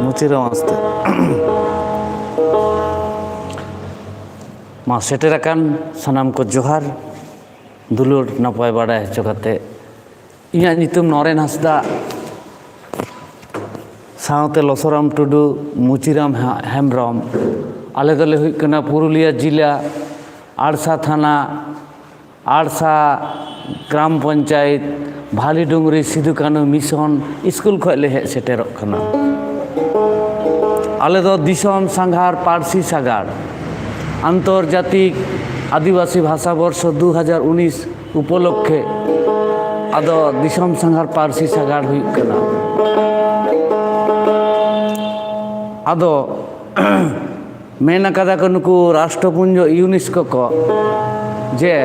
मुचिराम आस्ते मा सेटेराकान सानाम को जोहार दुलुर नपाय बाड़ाय हचो काते इᱧᱟᱹᱜ ᱧᱩᱛᱩᱢ नरेन हांसदा सावते लसराम टुडू मुचिराम हेम्ब्रम आले दोले हुई कना पुरुलिया जिला आड़सा थाना आड़सा ग्राम पंचायत भालीडुंगरी सिधु कानू मिशन स्कूल खले हेज सेटेरोग कना आले दो दिसम सांघार पारसी सागार आंतर्जातिक आदिवासी भाषा वर्ष 2019 उपलक्षे आदो दिसम सांघार पारसी सागार हुई कना आदो मेन कदा को नुकु राष्ट्रपुंज यूनेस्को को जे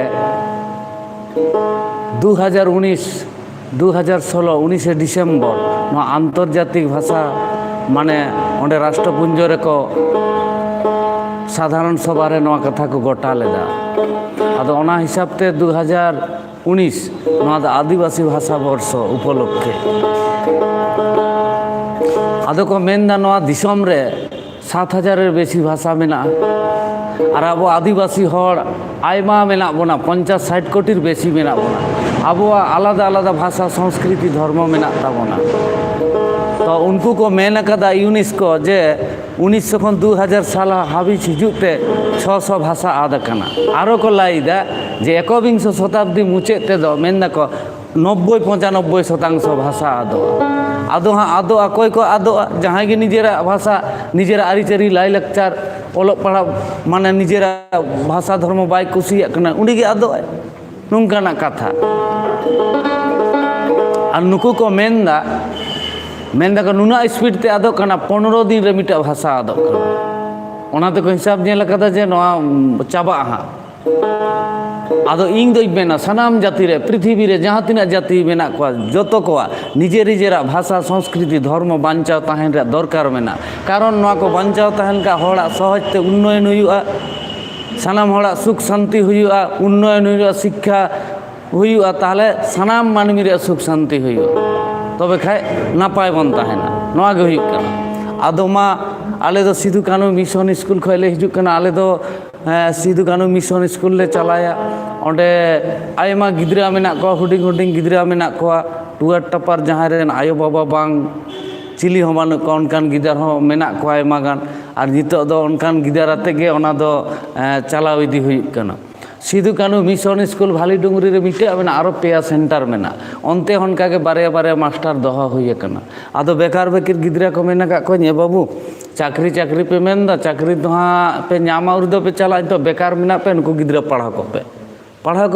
2019 2016 19 डिसेम्बर ना आंतर्जातिक भाषा माने ओंडे राष्ट्रपुंज रेको साधारण सभा रे नवा कथा को गोटा लेदा आदो ओना हिसाब ते 2019 नवा आदिवासी भाषा वर्ष उपलक्षे आदो को मेनदा नवा दिसम रे 7000 बेसी भाषा मेना और अब आदिवासी हर आयमा मेना बोना 50-60 कोटिर बेसी मेना बोना अब आलादा आलादा भाषा संस्कृति धर्म मेना ताबोना तो उनको को मेन कदा यूनेस्को जे 1900 खन 2000 साल हाबिज हिजुते 600 भाषा आद कना आरो को लाइदा जे एकविंश शताब्दी मुचेते दो मेन को 90-95% भाषा आदो आदो हाँ आदो अकोय को आदो जहाँ की निजेरा भाषा निजेरा आरिचारी लाई लक्चार ओलो पढ़ा माने निजेरा भाषा धर्म बाय कुसिया कना उंडी के आदो नुंकाना कथा और नुकु को मेनदा को नुना स्पीड ते आदो कना 15 दिन रे मिटा भाषा आदो कना ओना तो हिसाब नेला कदा जे नवा चाबा हाँ आदो इन दो मेना सानाम जाति रे पृथ्वी रे जहाँ तीना जाति मेना को जतो को निजे निजेरा भाषा संस्कृति धर्म बांचाव ताहेन रे दरकार मेना कारण नवा को बांचाव ताहेन का होड़ा सहज ते उन्नयन हुआ सानाम होड़ा सुख शांति हुआ उन्नयन हुआ शिक्षा हुआ ताहले सानाम मानवी रे सुख शांति हुआ तबे खाय नापाय बन ताहेना नवा गे हुई कना आदो मा आले दो सिधु कानू मिशन स्कूल खले हिजु कना आले दो सिधु कानू मिशन स्कूल ले चलाया ओंडे आयमा गिद्रा मेना को हुडिंग हुडिंग गिद्रा मेना को टुआर टपार जहाँ रेन आयो बाबा बांग चिली हो बानु को उनकान गिदार हो मेना को आयमा गान और नितो दो उनकान गिदार तेगे ओना दो चलाव इदी हुई कना सिधु कानू मिशन स्कूल भालीडुंगरी रे मिटे मेना आरो पेया सेंटर मेना ओनते होनका के बारे बारे मास्टर दोहा हुई कना आदो बेकार बेकिर गिद्रा को मेना का को ने बाबू चाकरी चाकरी पे मेनदा चाकरी तो हाँ पे नामा उर्दो पे चला तो बेकार मेना पे उनको गिद्रा पढ़ा को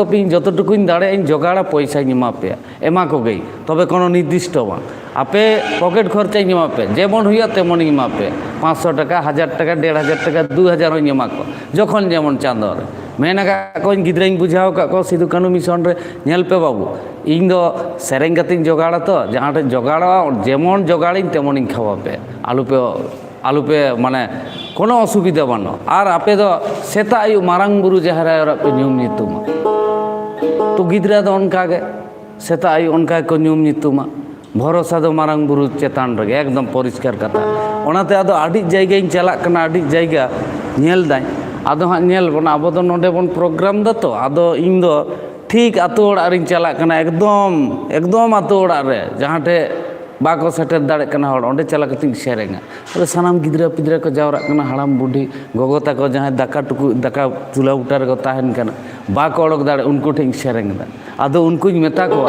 पे जतटुकुन दाड़े इन जोगाड़ा पैसा एमा पे एमा को गई तबे कोनो निर्दिष्ट बा आपे पकेट खर्चा एमा पे जेमन हुआ तेमन एमा पे 500 टाका 1000 टाका 1500 टाका 2000 एमा को जखन जेमन चांदो रे मेना को गिद्रा बुझाव का को सिधु कानू मिशन रे नेल पे बाबू इन दो सेरेंग कतिन जोगाड़ा तो जहाँ जोगाड़ा जेमन जोगाड़िन तेमन खावा पे आलू पे माने कोनो असुविधा बानो और आपे दो सेता आयु मारांग बुरु जहरा पे न्यूम नितुमा तो गिद्रा दो उनका के सेता आयु उनका को न्यूम नितुमा भरोसा दो मारांग बुरु चेतान रगे एकदम परिष्कार कथा ओनाते आदो आडी जायगा इन चला कना आडी जायगा नेल दाई आदो हाँ नेल बना अब दो नोडे बन प्रोग्राम दा तो आदो इन दो ठीक आतो ओड़ा रिन चला कना एकदम आतो ओड़ा रे जहाँ टे बाको सेटर दाड़े कना हड़ ओंडे चला कतिं सेरेंगा अरे सानाम गिद्रा पिद्रा को जावरा कना हाड़ाम बुढ़ी गोगोता को जहाँ दाका टुकु दाका चूल्हा उटार को ताहेन कना बाको ओडक दाड़े उनको ठें सेरेंगा आदो उनको मेता को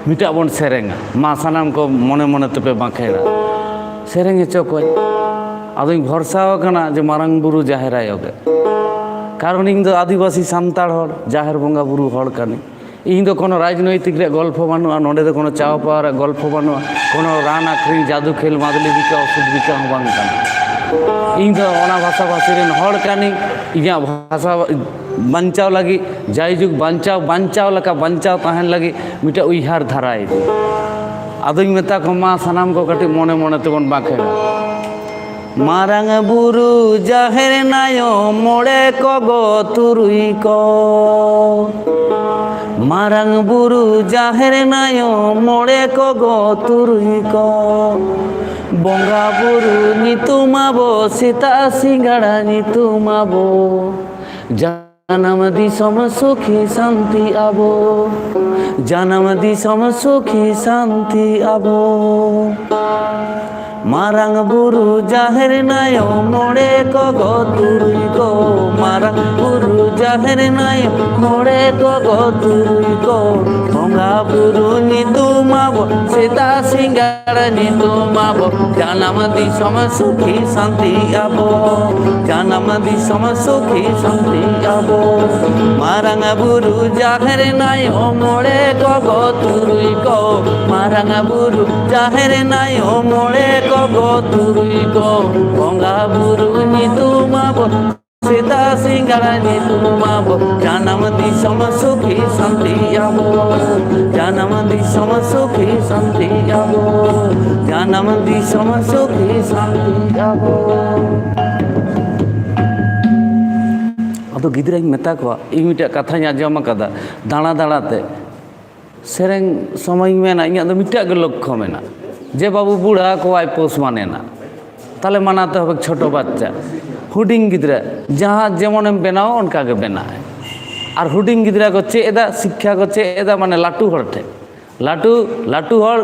मिटा बन सेरेंगा मा सानाम को मने मने तपे बाखेड़ा सेरेंगे चोको आदो भरसा कना जे मारांग बुरु जाहेरायोगे कारण इन दो आदिवासी सान्ताड़ हड़ जाहेर बंगा बुरु हड़ कानी इन दो कोनो राजनैतिक रे गल्प बानुआ नोडे दो कोनो चाव पावर गल्प बानुआ कोनो रान आखरी जादू खेल मादली बिका औषध बिका हो बांग काना इन दो ओना भाषा भाषी रेन हड़ कानी इया भाषा बंचाव लगी जायजुग बंचाव लका बंचाव ताहेन लगी मिटा उइहार धाराय आदों मेता को मा सानाम को कटी मने मने तेबन बाखेड़ा मारांग बुरु जाहेर नायो मोड़े को गो तुरुई को मारंग बुरु जाहेर नायो मोड़े को गो तुरुई को बोंगा बुरु नितुमाबो सीता सिंगाड़ा नितुमाबो जानम दिसम सुखी शांति आबो जानम दिसम सुखी शांति आबो मारंग बुरु जाहेर नायो मोड़े को गो तुरुई को मारंग बुरु जाहेर नायो मोड़े को गो तुरुई को बोंगा बुरु नितुमाबो सीता सिंगाड़ा नितुमाबो जानम दिसम सुखी शांति आबो जानम दिसम सुखी शांति आबो मारंग बुरु जाहेर नायो मोड़े को गो तुरुई को मारंग बुरु जाहेर नायो मोड़े को तुरुई को बोंगा बुरु नितुमाबो सीता सिंगाड़ा नितुमाबो जानम दिसम सुखी शांति आबो जानम दिसम सुखी शांति आबो जानम दिसम सुखी शांति आबो अदो गिद्रा मेता को मिटा कथा आजम कदा दाणा दाणाते सेरेंग समय मेना इन मिटा लक्ष्य मेना जे बाबू बुढ़ा को आई पोष मानेना ताले मानाते हो छोटो बच्चा हुडिंग गिद्रा जहाँ जेमन बनाओ उनका के बनाए और हुडिंग गिद्रा को चेदा शिक्षा को चेदा माने लाटू हर ठे लाटू लाटू हर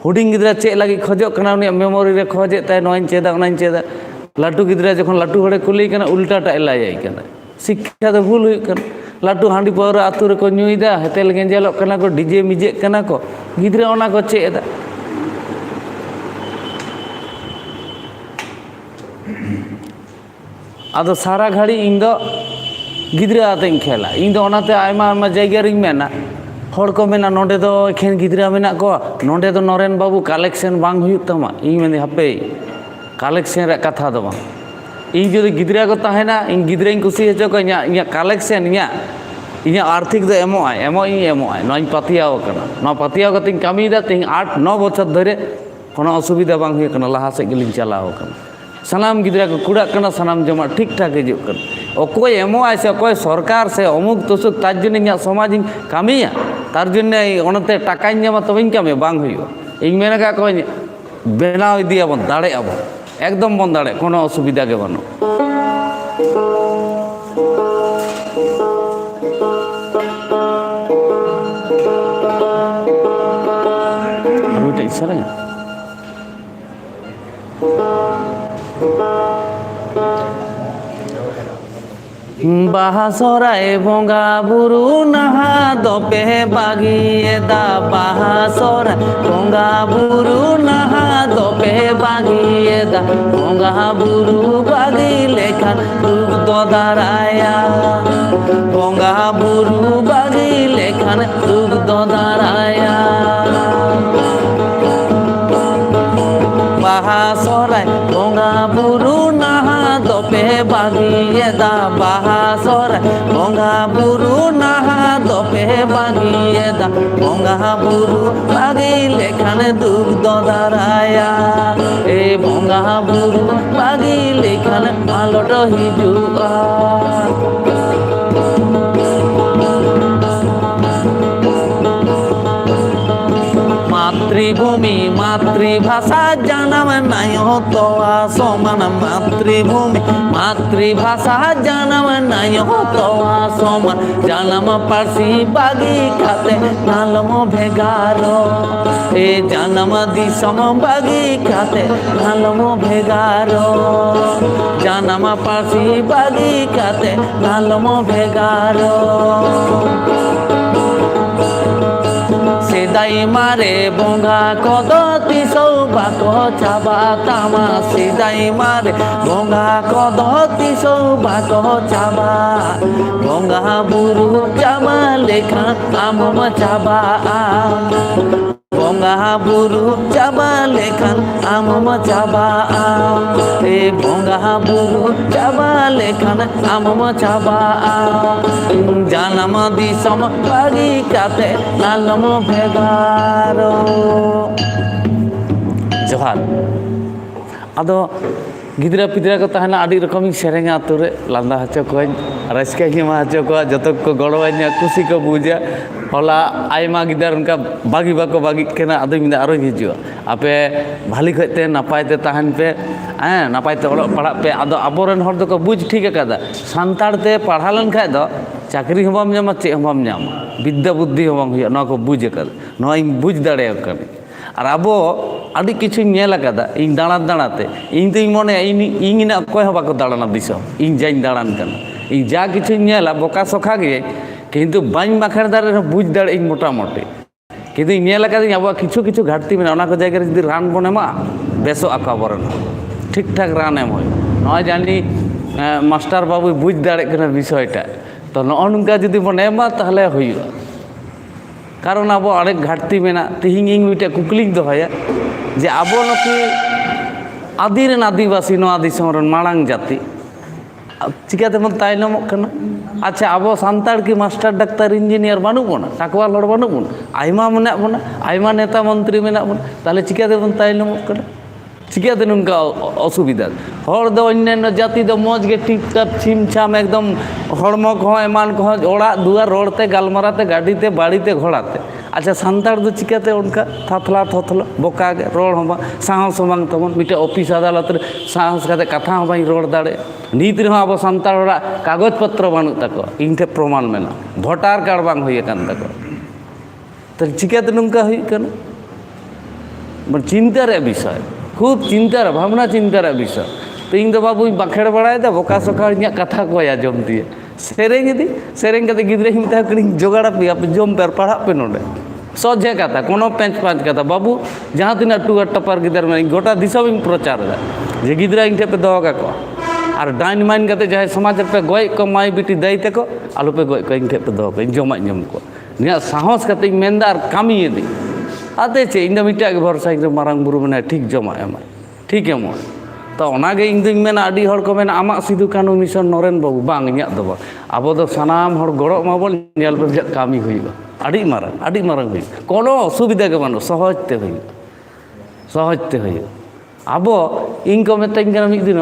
हुडिंग गिद्रा चे लगी खोजो कना उनी मेमोरी रे खोजे ताय नोइन चेदा उनाइन चेदा लाटू गिद्रा जखन लाटू हरे कुली कना उल्टा टाइला जाय कना शिक्षा तो भूल हुई कना लाटू हांडी पावरा आतु रे को न्यूइदा हेतेल गेंजेलो कना को डीजे मिजे कना को गिद्रा ओना को चेदा आदो सारा घड़ी इन दो गिद्रा आते खेला इन दो ओनाते आयमा आयमा जायगा रिंग मेना हर को मेना नोडे दो एखेन गिद्रा मेना को नोडे दो नरेन बाबू कलेक्शन बांग हुई तमा इन मेने हपे कलेक्शन रे कथा दो बांग इन जो गिद्रा को ताहेना इन गिद्रा इन कुसी हेचो को इया कलेक्शन इया आर्थिक दो एमो आय नोइन पतियाव कना नो पतियाव कतिन कामी दा तिन 8-9 बछर धरे कोनो असुविधा बांग हुई कना लाहा से गिलिन चलाव कना सानाम गिद्रा को कुड़ा कना सानाम जमा ठीक ठाक हिजुग कना अकोय एमो आय से अकोय सरकार से अमुक तसुक तार जन्य इया समाज कामिया तार जन्य ओनाते टाकाइन जमा तबेन कामे बांग हुई इन मेना का को बेनाव इदियाबन दाड़े आबो एकदम बन दाड़े कोनो असुविधा के बानो रुटे इशारा बाहा सराय बोंगा बुरु नहा दोपे बागिए दा बाहा सराय बोंगा बुरु नहा दोपे बागिए दा बोंगा बुरु बागी लेखन दुग दो दाराया बोंगा बुरु बागी लेखन दुग दो दाराया बाहा सराय बोंगा बुरु नहा दोपे बागिए दा बाहा सराय बोंगा बुरु नहा दोपे बागिए दा बोंगा बुरु बागी लेखन दुग दो दाराया ए बोंगा बुरु बागी लेखन मालोट हिजुआ मातृभूमि मातृभाषा जानम नायो तो आसमान मातृभूमि मातृभाषा जानम नायो तो आसमान जानम पारसी बागी खाते नालम भेगारो ए जानम दिसम बागी खाते नालम भेगारो जानम पारसी बागी खाते नालम भेगारो सेदाई मारे बोंगा कदती सौभाग्य चाबा तामा सेदाई मारे बोंगा कदती सौभाग्य चाबा बोंगा बुरु चामा लेखा आम चाबा बोंगा बुरु चाबा लेखन आम चाबा ए बोंगा बुरु चाबा लेखन आम चाबा जानम दिसम बागी काते नालम भेगारो जोहार आदो गिद्रा पिद्रा को तहना आदि रकम सेरेंगा आतु रे लांदा हचो कोई रस्का ही मा हचो को जतो को गड़वाइया खुशी को बुझा होला आयमा गिदार उनका बागी बाको बागी केना आदो मिदा आरो हिजुआ आपे भाली खते नापायते तहन पे नापायते ओलो पढ़ा पे आदो आबोरन हर दो को बुझ ठीक कादा सान्ताड़ते पढ़ालन खाय दो चाकरी हम बाम जामा चे हम बाम जामा विद्या बुद्धि हम बाम हुया न को बुझ कादा न इन बुझ दाड़े कने और आबो आदि किछु नेल कादा इन दाणा दाणाते इन तो मने इन इन कोय ह बाको दाड़ाना दिसो इन जाइन दाड़ान कना इन जा किछु नेला बोका सोखा गे किंतु बाइन बाखर दारे बुझ दाड़े इन मोटा मोटी किंतु नेल कादा आबो किछु किछु घाटती मेना ओना को जायगा रे जदि रान बन एमा बेसो आका बरन ठीक ठाक रान एम होय नय जानि मास्टर बाबू बुझ दाड़े कना विषयटा तो नोनका जदि बन एमा ताहले हुयुआ कारण अब अनेक घाटती में तेहन इन मिट्टे कुकली दहाया जे अब नकी आदिरेन आदिवासी नोआ दिसम रेन मांग जाति चिकाते बन तायनमोग कना अच्छा अब सान्ताड़ की मास्टर डाक्तार इंजिनियर बानु बना टाकवाल हड़ बानु बना आयमा मेना बना आयमा नेता मंत्री मेना बना ताहले चिकाते बन तायनमोग कना चिकाते नुनका असुविधा हर दो अन्यान्य जाति दो मौज गे टिप टप छिम छाम एकदम हड़मो को एमान को ओड़ा दुआर रोडते गालमाराते गाड़ीते बाड़ीते घोड़ाते अच्छा सान्ताड़ दो चिकाते उनका थाथला थथला बोका गे रोड हम साहस बांग तमन मिटे ऑफिस अदालत रे साहस काते कथा हम बाई रोड दाड़े नीत रे अब सान्ताड़ ओड़ा कागज पत्र बानु ताको इन ठे प्रमाण मेना भोटार कार्ड बांग होय कान ताको तो चिकाते नुनका होय काना मन चिंता रे विषय खूब चिंतार भावना चिंतार विषय तो इन बाबू बाखेड़ बड़ा बोका सोका इन कथा को आजम दिए सेरेंग दी सेरेंग कते गिद्रे ही मिता कनी जोगाड़ा पे आप जम पे पढ़ा पे नोडे सोझे कथा कोनो पेंच पांच कथा बाबू जहाँ तीन टुगर टपार गिदर में गोटा दिसम प्रचार दा जे गिद्रा इन पे दहोगा को और डाइन माइन कते जहाँ समाज पे गय को माई बेटी दैते को आलू पे गय को इन पे दहो को इन जमा जम को निया साहस कते मेंदार कामी दी आते चे इन मिटा के भरोसा इन मारंग बुरु में ठीक जमा एम ठीक है मो तो ओनागे इन दिन में आदि हर को में आमा सिधु कानू मिशन नरेन बाबू बांग इया दो अब दो सानाम हर गड़ो माबल नेल पे कामी हुईबा आदि मारंग हुई कोनो असुविधा के बानो सहजते हुई अब इन को में तंग मिद दिन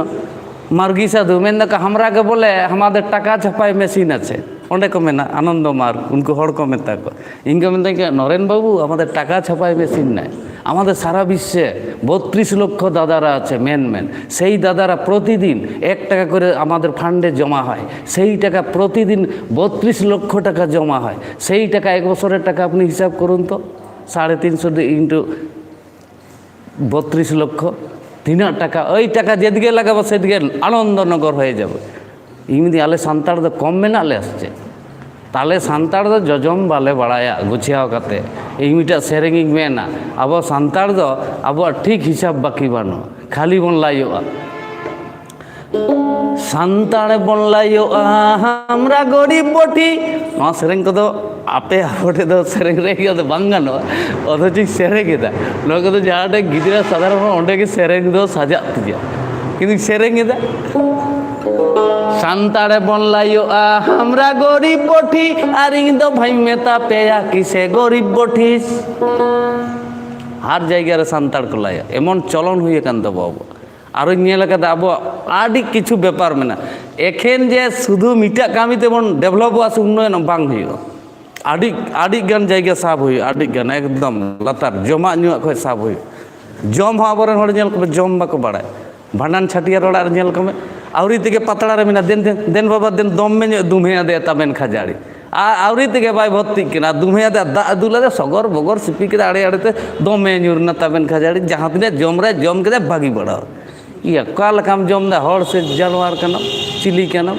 मार्गी साधु मेन का हमरा के बोले हमारे टाका छापाई मेसिन आछे ओंडे को मेना आनंद मार्ग उनको हड़ को मेता को इनके मेन नरेन बाबू हमारे टाका छापाई मेसिन नाई हमारे सारा विश्वे 32 लक्ष दादारा आछे मेन सेई दादारा प्रतिदिन 1 टाका करे हमारे फांडे जमा है सेई टाका प्रतिदिन 32 लक्ष टाका जमा है सेई टाका एक बछरेर टाका अपनी हिसाब करुन तो 350 इंटू 32 लक्ष तीना टाका ओई टाका जेदिके लागाबो सेदिके आनंदनगर हो जाबे इमदी आले सान्ताड़ दो कम मेना ले आसছে ताले सान्ताड़ दो जजम बाले बड़ाया गुछियाव काते मिटा सेरेंग मेना अब सान्ताड़ दो अब ठीक हिसाब बाकी बानो खाली बन लायोआ सान्ताड़े बन लायोआ हमरा गरीब बटी ना सेरेंग को दो आपे आपोटे दो सेरेंग रे के बांग गानो अथच सेरेंग एदा लोग तो जहाटे गिदरा साधारण ओंडे के सेरेंग दो साजा तिया किन्तु सेरेंग एदा सान्ताड़े बन लायोआ हमरा गरीब बटी और इन दो भाई मेता पेया किसे गरीब बटिस हर जैगा रे सान्ताड़ को लाया एमन चलन हुए कान दो बाबू और नेल कादा अब आदि किछु ब्यापार मेना एखेन जे शुधु मिटा कामिते बन डेभलप आस उन्नयन बांग हुयो आदि गान जैगा साब हुयो आदि गान एकदम लतार जमा नुआ खय साब हुयो जम हो आबरन हड़ नेल को जम बाको बाड़ाय भांडान छाटिया रोड़ा नेल को आवरी तेगे पतड़ा रे मेना देन बाबा देन दम में दुमे दे तबेन खजाड़ी आवरी तेगे बाय भर्ती किना दुमे दे दा दुला दे सगर बगर सिपी के आड़े आड़े ते दमे नुरना तबेन खजाड़ी जहां तिने जम के भागी बड़ा या काल काम जम दे हड़ से जानवर कना चिली कना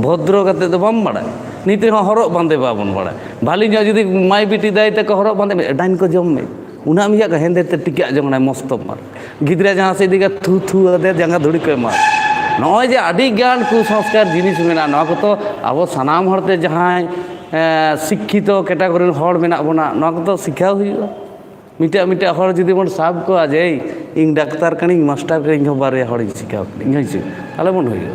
भद्र कते तो बम बड़ा नीति हरक बांधे बाबन बड़ा भाली जुदी माई बेटी दाय ते को हरक बांधे डाइन को जम में उना मिया का हेंदे ते टिका जमना मस्त मार गिदरा जहां से दिगा थू थू दे जंगा धुड़ी को मार नय जे आदि ज्ञान कुसंस्कार जिनिस मेना ना को तो अब सानाम हरते जहां शिक्षित कैटागरी हड़ मेना बना ना को तो शिक्षा हुआ मिटा मिटा हड़ जुदी बन साब को आज इन डाक्तार कनी मास्टर के इन बारे हड़ शिक्षा इन ताले बन हुआ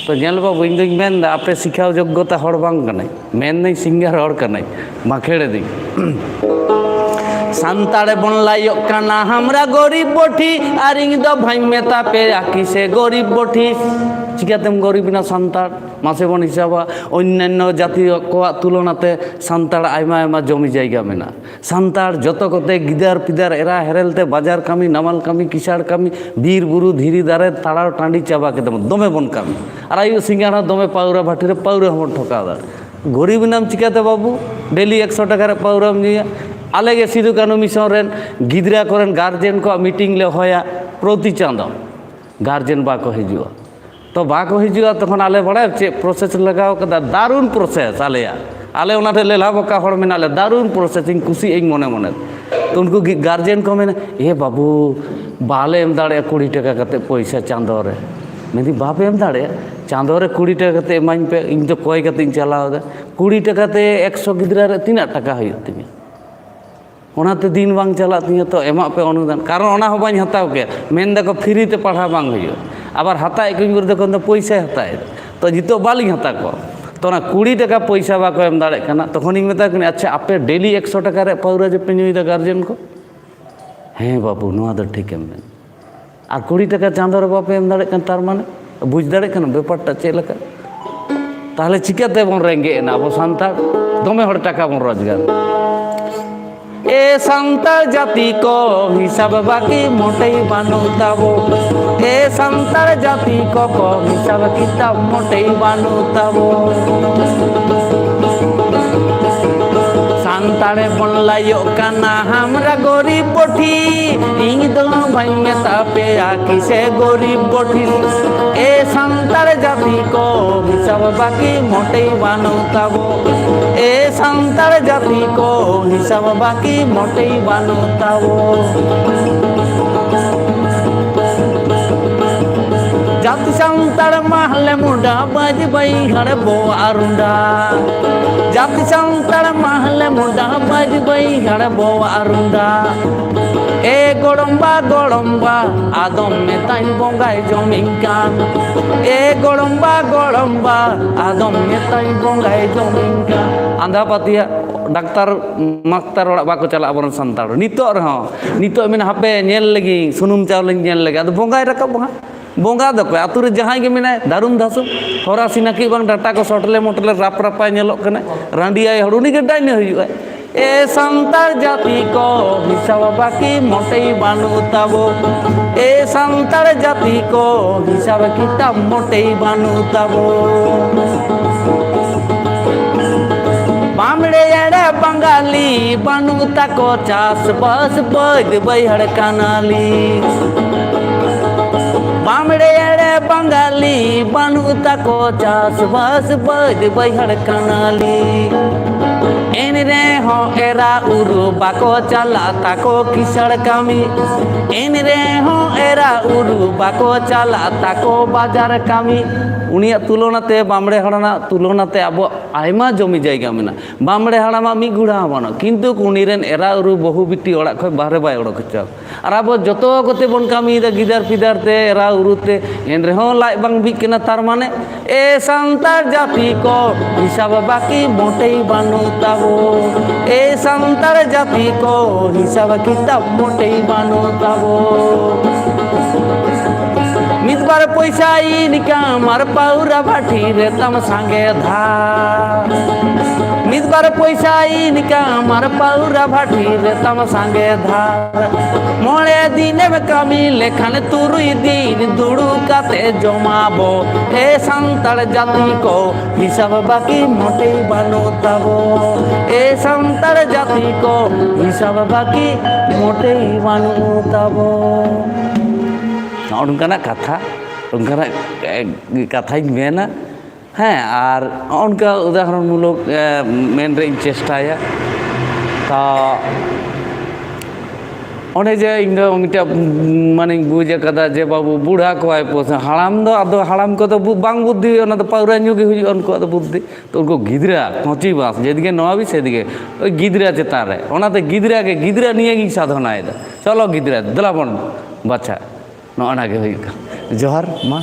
तो नेल बाबू इन दोई मेनदा आपे शिक्षा योग्यता हड़ बांग कनाई मेन नहीं सिंगार हड़ कनाई माखेड़े दी सानताड़े बन लायक काना हमरा गरीब बोठी और इन दो भाई मेता पे आकी से गरीब बोठी चिकातेम गरीब ना सानताड़ मासे बन हिसाबा अन्यान्य जाति को तुलनाते सानताड़ आयमा आयमा जमी जायगा मेना सानताड़ जतो कोते गिदार पिदार एरा हेरेलते बाजार कामी नामाल कामी किसाड़ कामी बीर बुरु धीरी दारे ताड़ा टांडी चाबा के दमे बन कामी और आयु सिंगाड़ा दमे पाउरा भाटी रे पाउरा हम ठोका दा गरीब नाम चिकाते बाबू डेली 100 टाका रे पाउरा निया आले गे सिधु कानू मिशन रेन गिदरा कोरेन गार्जियन को मीटिंग ले होया प्रति चांदो गार्जियन बाको हिजुआ तो बाको हिजुआ तखन आले बड़ा चे प्रोसेस लगाओ कदा दारुण प्रोसेस आलेया आले उनाते लेला बका हड़ मेना ले दारुण प्रोसेसिंग खुशी एक मने मने तो उनको गार्जियन को मेना ए बाबू बाले एम दाड़े 20 टाका कते पैसा चांदो रे मेदी बाप एम दाड़े चांदो रे 20 टाका कते एमाइन पे इन तो कोय कते चलाओ दे 20 टाका ते 100 गिदरा रे तीना टाका हुयु तिनी ओनाते दिन बांग चला तिया तो एमा पे अनुदान कारण ओना हो बाኝ हताव के मेन दको फ्री ते पढ़ा बांग हुयु आबार हताय कुन गुर दको तो पैसा हताय तो जितो बालिंग हता को तो ना 20 टाका पैसा बाको एम दाड़े कना तखन इन मेता कने अच्छा आपे डेली 100 टाका रे पाउरा जे पे नुइदा गार्जियन को हे बाबू नोआ दो ठीक एम मेन आ 20 टाका चांदो रे बापे एम दाड़े कन तार माने बुझ दाड़े कन बेपारटा चेलका ताहले चिकाते बन रेंगे ना अब सानताड़ दमे हड़ टाका बन रोजगार ए सानताड़ जाति को हिसाब बाकी मोटे बानु ताबो ए सानताड़ जाति को हिसाब किताब मोटे बानु ताबो सानताड़े बन लायो काना हमरा गरीब बोठी इन दो भाई मेता पे आकी से गरीब बोठी ए सानताड़ जाति को हिसाब बाकी मोटे बानु ताबो ए सानताड़ जाति को हिसाब बाकी मोटे बानु ताबो जाति सानताड़ महले मुंडा बाज बई हड़ बो आरुंडा जाति सानताड़ महले मुंडा बाज बई हड़ बो आरुंडा ए गोड़म्बा गोड़म्बा आदम में ताई बोंगाई जमीनकान ए गोड़म्बा आदम में ताई बोंगाई जमीनकान आंधा पातिया डाक्तार मास्टर ओड़ा बाको चला बन सानताड़ नितो रहो नितो मेन हापे नेल लगी सुनुम चावल नेल लगी आदो बोंगाई रकब बहा बोंगा दको आतु रे जहां गे मेना दारुम धासु होरा सिनाकी बांग डाटा को सटले मोटले राप रापा नेलो कने रांडिया हड़ुनी के डाइने हुआ ए सानताड़ जाति को हिसाब बाकी मोटे बानु ताबो ए सानताड़ जाति को हिसाब किताब मोटे बानु ताबो बामड़े एड़े बंगाली बानु ताको चास बस बद बैहड़ कानाली बामड़े एड़े बंगाली बानु ताको चास बस बद बैहड़ कानाली इन रे हो एरा उरु बाको चला ताको किसड़ कामी इन रे हो एरा उरु बाको चला ताको बाजार कामी उनिया तुलनाते बामड़े हड़ना तुलनाते अब आयमा जमी जायगा मेना बामड़े हड़ामा मी गुड़ा बना किंतु उनीरेन एरा उरु बहु बिटी ओड़ा खय बाहरे बाय ओड़क चा और अब जतो गते बन कामी दा गिदार पिदार ते एरा उरुते एन रे हो लाइ बांग बि केना तार माने ए सानताड़ जाति को हिसाब बाकी मोटे बानु ताबो ए सानताड़ जाति को हिसाब किताब मोटे बानु ताबो मितबार पैसा इनका मार पाउरा भाटी रे तम सांगे धा मितबार पैसा इनका मार पाउरा भाटी रे तम सांगे धा मोड़े दिन में कमी लेखन तुरुई दिन दुड़ू काते जमाबो ए सानताड़ जाति को हिसाब बाकी मोटे बानु ताबो ए सानताड़ जाति को हिसाब बाकी मोटे बानु ताबो उनका कथा उनका कथा मेना हाँ और उनका उदाहरणमूलक मेन रे चेष्टाया तो ओने जे इन मिटा माने बुझे कदा जे बाबू बूढ़ा को आय पोस हाड़ाम दो आदो हाड़ाम को तो बांग बुद्धि ओना तो पाउरा न्यू गे हुई उनको तो बुद्धि तो उनको गिदरा कोची बास जेदिके नवा भी सेदिके ओई गिदरा चेतान रे ओनाते गिदरा के गिदरा निये गी साधना आयदा चलो गिदरा दला बन बाचा नोना के हुई जोहार मा